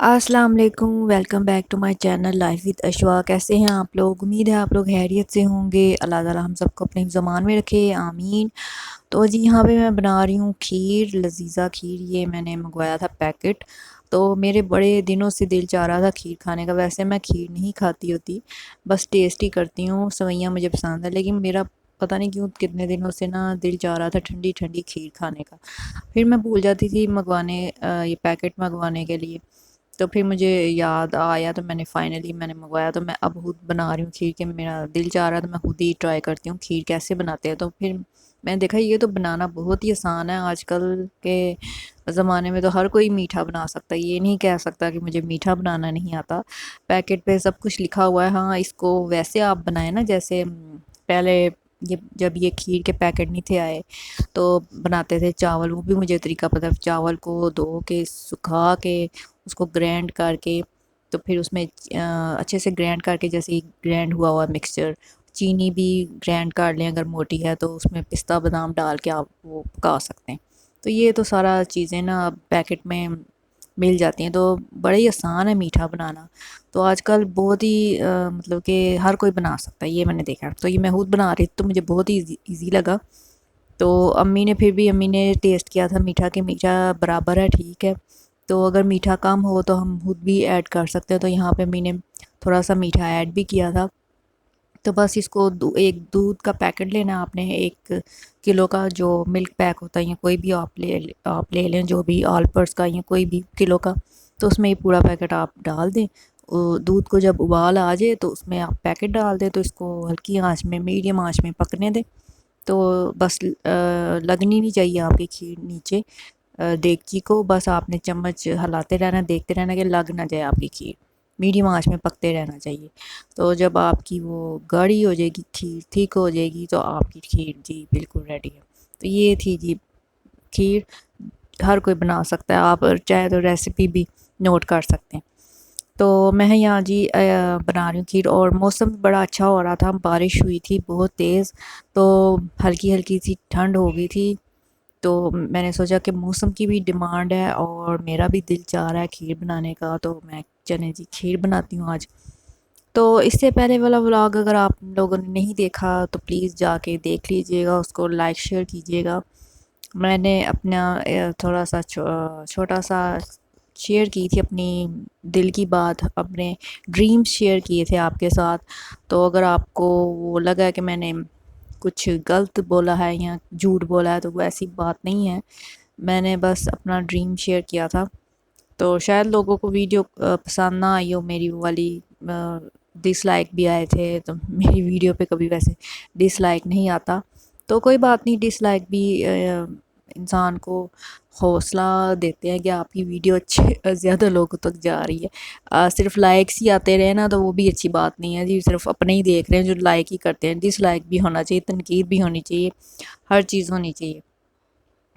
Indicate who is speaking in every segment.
Speaker 1: अस्सलाम वालेकुम, welcome back to my channel life with Ashwa. कैसे हैं आप लोग? उम्मीद है आप लोग खैरियत से होंगे। अल्लाह ताला हम सबको अपने ज़मान में रखे, आमीन। तो जी यहाँ पे मैं बना रही हूँ खीर, लजीज़ा खीर। ये मैंने मंगवाया था पैकेट। तो मेरे बड़े दिनों से दिल चाह रहा था खीर खाने का। वैसे मैं खीर नहीं खाती होती, बस टेस्ट ही करती हूँ। सेवइयाँ मुझे पसंद है, लेकिन मेरा पता नहीं क्यों कितने दिनों से ना दिल चाह रहा था ठंडी ठंडी खीर खाने का। फिर मैं भूल जाती थी मंगवाने, ये पैकेट मंगवाने के लिए। तो फिर मुझे याद आया, तो मैंने मंगवाया। तो मैं अब खुद बना रही हूँ खीर के। मेरा दिल चाह रहा था मैं खुद ही ट्राई करती हूँ खीर कैसे बनाते हैं। तो फिर मैंने देखा ये तो बनाना बहुत ही आसान है। आजकल के ज़माने में तो हर कोई मीठा बना सकता है, ये नहीं कह सकता कि मुझे मीठा बनाना नहीं आता। पैकेट पे सब कुछ लिखा हुआ है। हाँ, इसको वैसे आप बनाएं ना जैसे पहले ये जब ये खीर के पैकेट नहीं थे आए तो बनाते थे चावल। वो भी मुझे तरीका पता है। चावल को धो के सुखा के उसको ग्राइंड करके, तो फिर उसमें अच्छे से ग्राइंड करके, जैसे ग्राइंड हुआ हुआ मिक्सचर, चीनी भी ग्राइंड कर लें अगर मोटी है तो उसमें पिस्ता बादाम डाल के आप वो पका सकते हैं। तो ये तो सारा चीज़ें ना पैकेट में मिल जाती हैं, तो बड़ा ही आसान है मीठा बनाना। तो आजकल बहुत ही मतलब कि हर कोई बना सकता है, ये मैंने देखा। तो ये मैं खुद बना रही थी तो मुझे बहुत ही ईजी लगा। तो अम्मी ने टेस्ट किया था मीठा, कि मीठा बराबर है, ठीक है। तो अगर मीठा कम हो तो हम खुद भी ऐड कर सकते हैं। तो यहाँ पे अम्मी ने थोड़ा सा मीठा ऐड भी किया था। तो बस इसको एक दूध का पैकेट लेना है आपने, 1 किलो का जो मिल्क पैक होता है, या कोई भी आप ले लें, जो भी ऑलपर्स का या कोई भी किलो का। तो उसमें ये पूरा पैकेट आप डाल दें। दूध को जब उबाल आ जाए तो उसमें आप पैकेट डाल दें। तो इसको हल्की आंच में, मीडियम आंच में पकने दें। तो बस लगनी नहीं चाहिए आपकी खीर नीचे देगची को। बस आपने चम्मच हिलाते रहना, देखते रहना कि लग ना जाए आपकी खीर। मीडियम आंच में पकते रहना चाहिए। तो जब आपकी वो गाढ़ी हो जाएगी, खीर थिक हो जाएगी, तो आपकी खीर जी बिल्कुल रेडी है। तो ये थी जी खीर। हर कोई बना सकता है, आप चाहे तो रेसिपी भी नोट कर सकते हैं। तो मैं यहाँ जी बना रही हूँ खीर। और मौसम बड़ा अच्छा हो रहा था, बारिश हुई थी बहुत तेज़। तो हल्की हल्की सी ठंड हो गई थी। तो मैंने सोचा कि मौसम की भी डिमांड है और मेरा भी दिल चाह रहा है खीर बनाने का, तो मैं चने जी खीर बनाती हूँ आज। तो इससे पहले वाला व्लॉग अगर आप लोगों ने नहीं देखा तो प्लीज़ जाके देख लीजिएगा, उसको लाइक शेयर कीजिएगा। मैंने अपना थोड़ा सा छोटा सा शेयर की थी अपनी दिल की बात, अपने ड्रीम्स शेयर किए थे आपके साथ। तो अगर आपको वो लगा कि मैंने कुछ गलत बोला है या झूठ बोला है तो वो ऐसी बात नहीं है। मैंने बस अपना ड्रीम शेयर किया था। तो शायद लोगों को वीडियो पसंद ना आई हो मेरी वो वाली। डिसलाइक भी आए थे। तो मेरी वीडियो पे कभी वैसे डिसलाइक नहीं आता। तो कोई बात नहीं, डिसलाइक भी इंसान को हौसला देते हैं कि आपकी वीडियो अच्छे ज़्यादा लोगों तक जा रही है। सिर्फ लाइक्स ही आते रहे ना तो वो भी अच्छी बात नहीं है जी। सिर्फ अपने ही देख रहे हैं जो लाइक ही करते हैं। डिसलाइक भी होना चाहिए, तनकीद भी होनी चाहिए, हर चीज़ होनी चाहिए।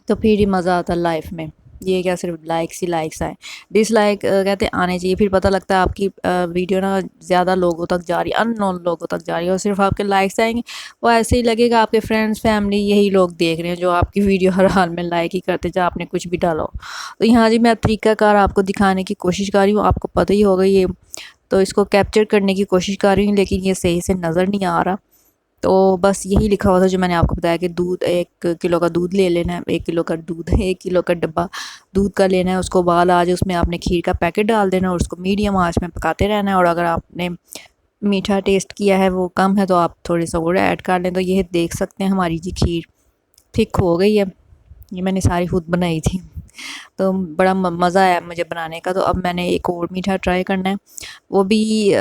Speaker 1: तो फिर ही मज़ा आता है लाइफ में। ये क्या सिर्फ लाइक्स ही लाइक्स आए, डिसलाइक कहते आने चाहिए। फिर पता लगता है आपकी वीडियो ना ज़्यादा लोगों तक जा रही है, अननोन लोगों तक जा रही है। और सिर्फ आपके लाइक्स आएंगे, वो ऐसे ही लगेगा आपके फ्रेंड्स फैमिली यही लोग देख रहे हैं जो आपकी वीडियो हर हाल में लाइक ही करते जहाँ आपने कुछ भी डाला हो। तो यहाँ जी मैं तरीक़ाकार आपको दिखाने की कोशिश कर रही हूँ, आपको पता ही होगा ये। तो इसको कैप्चर करने की कोशिश कर रही हूँ, लेकिन ये सही से नज़र नहीं आ रहा। तो बस यही लिखा हुआ था जो मैंने आपको बताया कि दूध, 1 किलो का दूध ले लेना है। 1 किलो का दूध, 1 किलो का डब्बा दूध का लेना है। उसको उबाल आ जाए, उसमें आपने खीर का पैकेट डाल देना और उसको मीडियम आंच में पकाते रहना है। और अगर आपने मीठा टेस्ट किया है वो कम है तो आप थोड़े सा और ऐड कर लें। तो ये देख सकते हैं हमारी जी खीर थिक हो गई है। ये मैंने सारी खुद बनाई थी। तो बड़ा मज़ा आया मुझे बनाने का। तो अब मैंने एक और मीठा ट्राई करना है, वो भी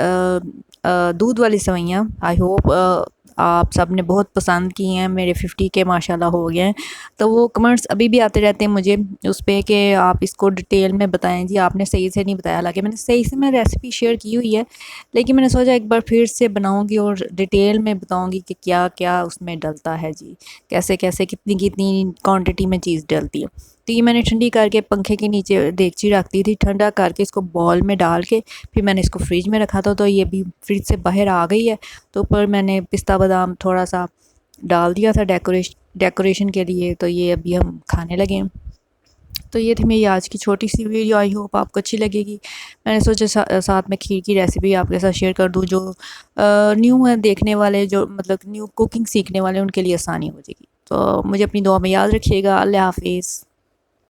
Speaker 1: दूध वाली सेवइयाँ। आई होप आप सब ने बहुत पसंद की हैं। मेरे 50 के माशाल्लाह हो गए हैं। तो वो कमेंट्स अभी भी आते रहते हैं मुझे उस पे कि आप इसको डिटेल में बताएं जी, आपने सही से नहीं बताया। हालांकि मैंने सही से मैं रेसिपी शेयर की हुई है, लेकिन मैंने सोचा एक बार फिर से बनाऊंगी और डिटेल में बताऊंगी कि क्या क्या उसमें डलता है जी, कैसे कैसे कितनी कितनी क्वांटिटी में चीज़ डलती है। तो ये मैंने ठंडी करके पंखे के नीचे देगची रख दी थी, ठंडा करके इसको बॉल में डाल के फिर मैंने इसको फ्रिज में रखा था। तो ये भी फ्रिज से बाहर आ गई है। तो ऊपर मैंने पिस्ता बादाम थोड़ा सा डाल दिया था डेकोरेशन के लिए। तो ये अभी हम खाने लगे हैं। تو یہ تھی میری آج کی چھوٹی سی ویڈیو، آئی ہوپ آپ کو اچھی لگے گی۔ میں نے سوچا ساتھ میں کھیر کی ریسیپی آپ کے ساتھ شیئر کر دوں، جو نیو ہے دیکھنے والے، جو مطلب نیو کوکنگ سیکھنے والے ان کے لیے آسانی ہو جائے گی۔ تو مجھے اپنی دعا میں یاد رکھیے گا۔ اللہ حافظ۔